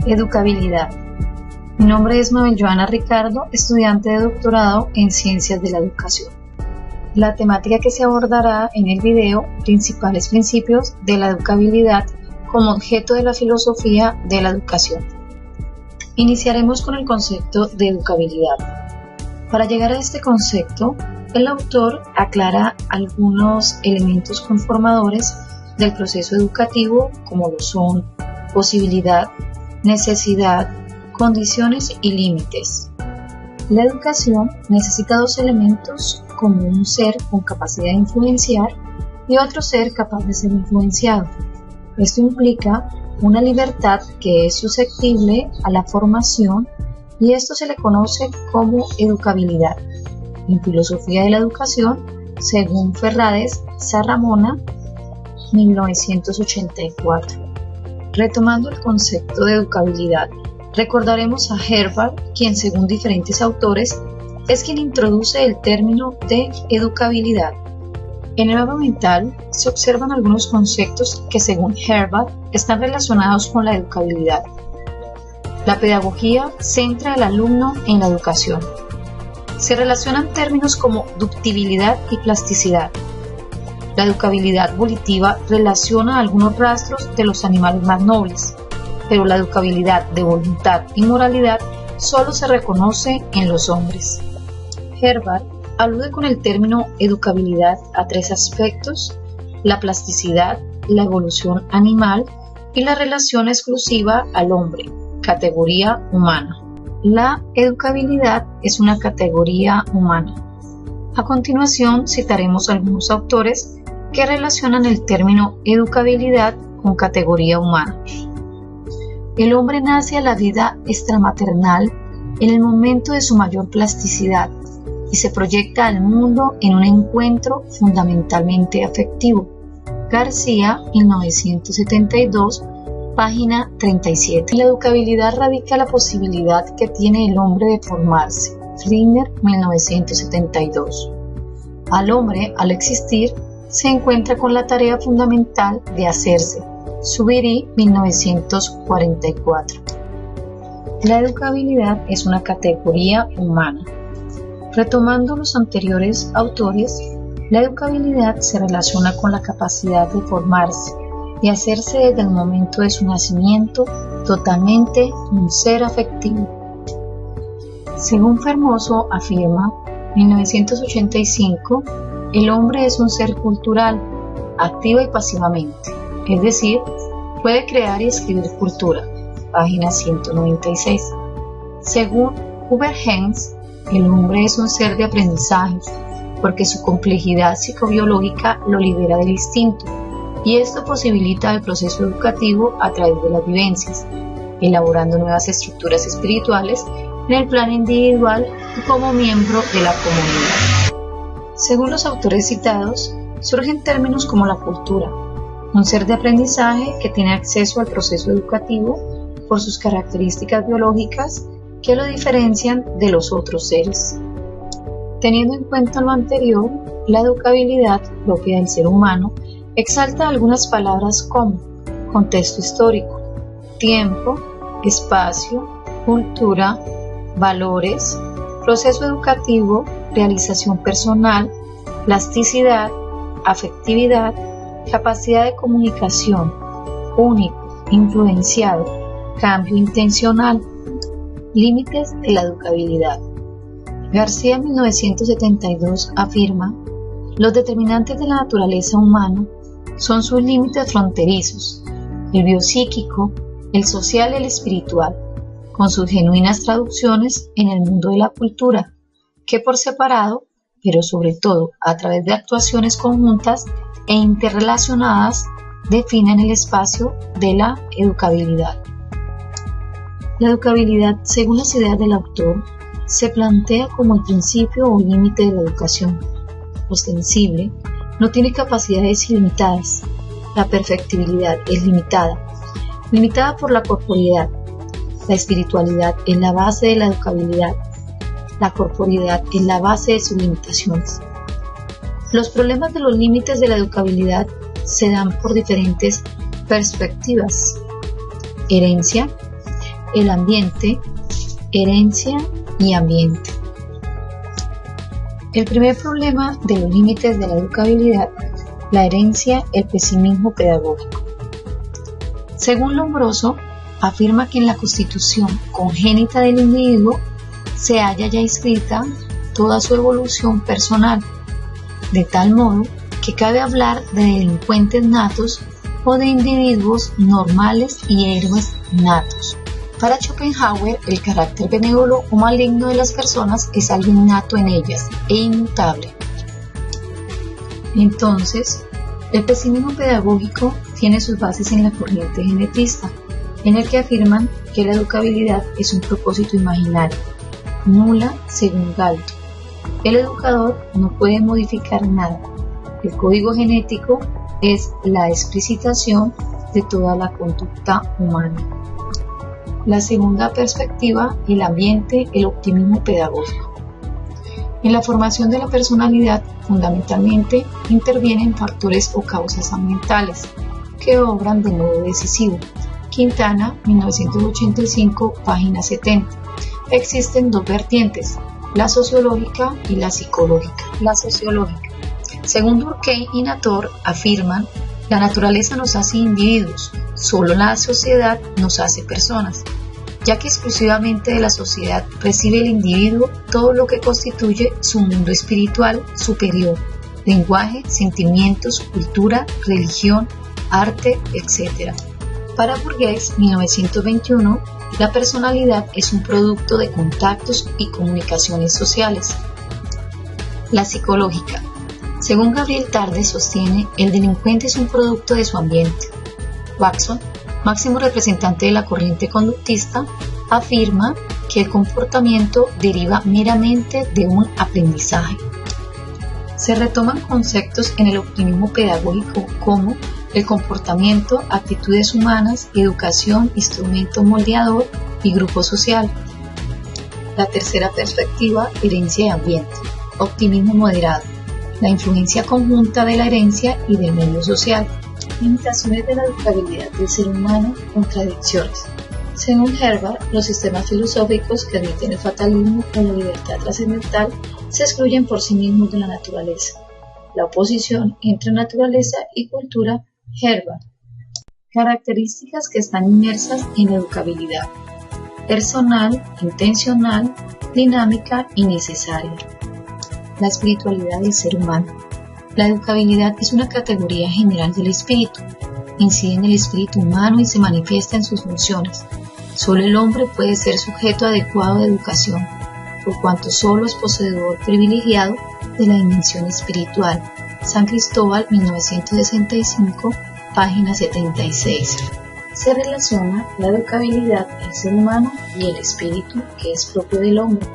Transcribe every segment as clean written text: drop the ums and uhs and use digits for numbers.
Educabilidad. Mi nombre es Mabel Joana Ricardo, estudiante de doctorado en Ciencias de la Educación. La temática que se abordará en el video, principales principios de la educabilidad como objeto de la filosofía de la educación. Iniciaremos con el concepto de educabilidad. Para llegar a este concepto, el autor aclara algunos elementos conformadores del proceso educativo, como lo son posibilidad, necesidad, condiciones y límites. La educación necesita dos elementos, como un ser con capacidad de influenciar y otro ser capaz de ser influenciado. Esto implica una libertad que es susceptible a la formación y esto se le conoce como educabilidad. En filosofía de la educación, según Ferrades Sarramona, 1984. Retomando el concepto de educabilidad, recordaremos a Herbart, quien según diferentes autores es quien introduce el término de educabilidad. En el mapa mental se observan algunos conceptos que según Herbart están relacionados con la educabilidad. La pedagogía centra al alumno en la educación. Se relacionan términos como ductibilidad y plasticidad. La educabilidad volitiva relaciona algunos rastros de los animales más nobles, pero la educabilidad de voluntad y moralidad solo se reconoce en los hombres. Herbart alude con el término educabilidad a tres aspectos: la plasticidad, la evolución animal y la relación exclusiva al hombre, categoría humana. La educabilidad es una categoría humana. A continuación citaremos algunos autores que relacionan el término educabilidad con categoría humana. El hombre nace a la vida extramaternal en el momento de su mayor plasticidad y se proyecta al mundo en un encuentro fundamentalmente afectivo. García, 1972, página 37. La educabilidad radica en la posibilidad que tiene el hombre de formarse. Flinner, 1972. Al hombre, al existir, se encuentra con la tarea fundamental de hacerse. Zubiri, 1944. La educabilidad es una categoría humana. Retomando los anteriores autores, la educabilidad se relaciona con la capacidad de formarse y hacerse desde el momento de su nacimiento totalmente un ser afectivo. Según Fermoso afirma, 1985, el hombre es un ser cultural, activa y pasivamente, es decir, puede crear y escribir cultura, página 196. Según Hubert Hens, el hombre es un ser de aprendizaje, porque su complejidad psicobiológica lo libera del instinto, y esto posibilita el proceso educativo a través de las vivencias, elaborando nuevas estructuras espirituales en el plano individual y como miembro de la comunidad. Según los autores citados, surgen términos como la cultura, un ser de aprendizaje que tiene acceso al proceso educativo por sus características biológicas que lo diferencian de los otros seres. Teniendo en cuenta lo anterior, la educabilidad propia del ser humano exalta algunas palabras como contexto histórico, tiempo, espacio, cultura, valores, proceso educativo, realización personal, plasticidad, afectividad, capacidad de comunicación, único, influenciado, cambio intencional, límites de la educabilidad. García, 1972, afirma: los determinantes de la naturaleza humana son sus límites fronterizos, el biopsíquico, el social y el espiritual, con sus genuinas traducciones en el mundo de la cultura, que por separado, pero sobre todo a través de actuaciones conjuntas e interrelacionadas, definen el espacio de la educabilidad. La educabilidad, según las ideas del autor, se plantea como el principio o límite de la educación. Ostensible, no tiene capacidades ilimitadas. La perfectibilidad es limitada por la corporeidad. La espiritualidad es la base de la educabilidad. La corporeidad es la base de sus limitaciones. Los problemas de los límites de la educabilidad se dan por diferentes perspectivas. Herencia. el ambiente, herencia y ambiente. El primer problema de los límites de la educabilidad, la herencia, el pesimismo pedagógico. Según Lombroso, afirma que en la constitución congénita del individuo se halla ya inscrita toda su evolución personal, de tal modo que cabe hablar de delincuentes natos o de individuos normales y héroes natos. Para Schopenhauer, el carácter benévolo o maligno de las personas es algo innato en ellas e inmutable. Entonces, el pesimismo pedagógico tiene sus bases en la corriente genetista, en el que afirman que la educabilidad es un propósito imaginario, nula según Galton. El educador no puede modificar nada. El código genético es la explicitación de toda la conducta humana. La segunda perspectiva, el ambiente, el optimismo pedagógico. En la formación de la personalidad, fundamentalmente, intervienen factores o causas ambientales que obran de modo decisivo. Quintana, 1985, página 70. Existen dos vertientes, la sociológica y la psicológica. La sociológica. Según Durkheim y Nator, afirman, la naturaleza nos hace individuos, solo la sociedad nos hace personas, ya que exclusivamente de la sociedad recibe el individuo todo lo que constituye su mundo espiritual superior, lenguaje, sentimientos, cultura, religión, arte, etc. Para Bourdieu, 1921, la personalidad es un producto de contactos y comunicaciones sociales. La psicológica. Según Gabriel Tarde sostiene, el delincuente es un producto de su ambiente. Watson, máximo representante de la corriente conductista, afirma que el comportamiento deriva meramente de un aprendizaje. Se retoman conceptos en el optimismo pedagógico como el comportamiento, actitudes humanas, educación, instrumento moldeador y grupo social. La tercera perspectiva, herencia y ambiente, optimismo moderado, la influencia conjunta de la herencia y del medio social. Limitaciones de la educabilidad del ser humano, contradicciones. Según Herbart, los sistemas filosóficos que admiten el fatalismo o la libertad trascendental se excluyen por sí mismos de la naturaleza. La oposición entre naturaleza y cultura, Herbart. Características que están inmersas en la educabilidad: personal, intencional, dinámica y necesaria. La espiritualidad del ser humano. La educabilidad es una categoría general del espíritu, incide en el espíritu humano y se manifiesta en sus funciones. Solo el hombre puede ser sujeto adecuado de educación, por cuanto solo es poseedor privilegiado de la dimensión espiritual. San Cristóbal, 1965, página 76. Se relaciona la educabilidad del ser humano y el espíritu que es propio del hombre.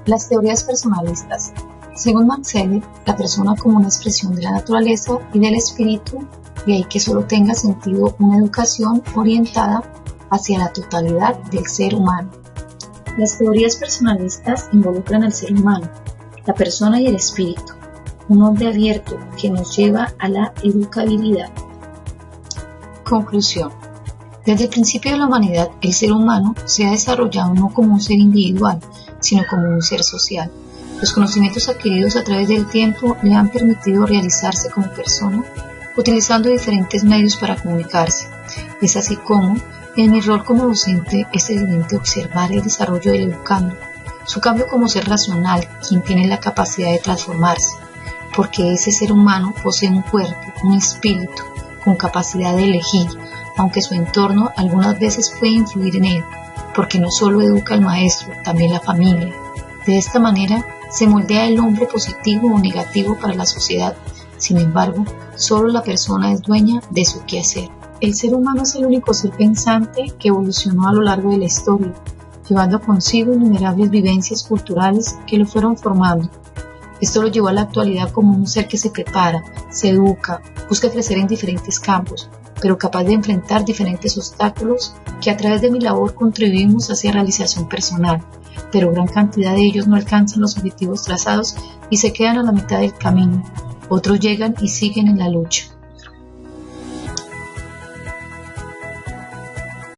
Las teorías personalistas. Según Max Weber, la persona como una expresión de la naturaleza y del espíritu, de ahí que solo tenga sentido una educación orientada hacia la totalidad del ser humano. Las teorías personalistas involucran al ser humano, la persona y el espíritu, un hombre abierto que nos lleva a la educabilidad. Conclusión. Desde el principio de la humanidad, el ser humano se ha desarrollado no como un ser individual, sino como un ser social. Los conocimientos adquiridos a través del tiempo le han permitido realizarse como persona, utilizando diferentes medios para comunicarse. Es así como, en mi rol como docente, es evidente observar el desarrollo del educando, su cambio como ser racional, quien tiene la capacidad de transformarse, porque ese ser humano posee un cuerpo, un espíritu, con capacidad de elegir, aunque su entorno algunas veces puede influir en él, porque no solo educa al maestro, también la familia. De esta manera, se moldea el hombre positivo o negativo para la sociedad. Sin embargo, solo la persona es dueña de su quehacer. El ser humano es el único ser pensante que evolucionó a lo largo de la historia, llevando consigo innumerables vivencias culturales que lo fueron formando. Esto lo llevó a la actualidad como un ser que se prepara, se educa, busca crecer en diferentes campos, pero capaz de enfrentar diferentes obstáculos que a través de mi labor contribuimos hacia realización personal, pero gran cantidad de ellos no alcanzan los objetivos trazados y se quedan a la mitad del camino. Otros llegan y siguen en la lucha.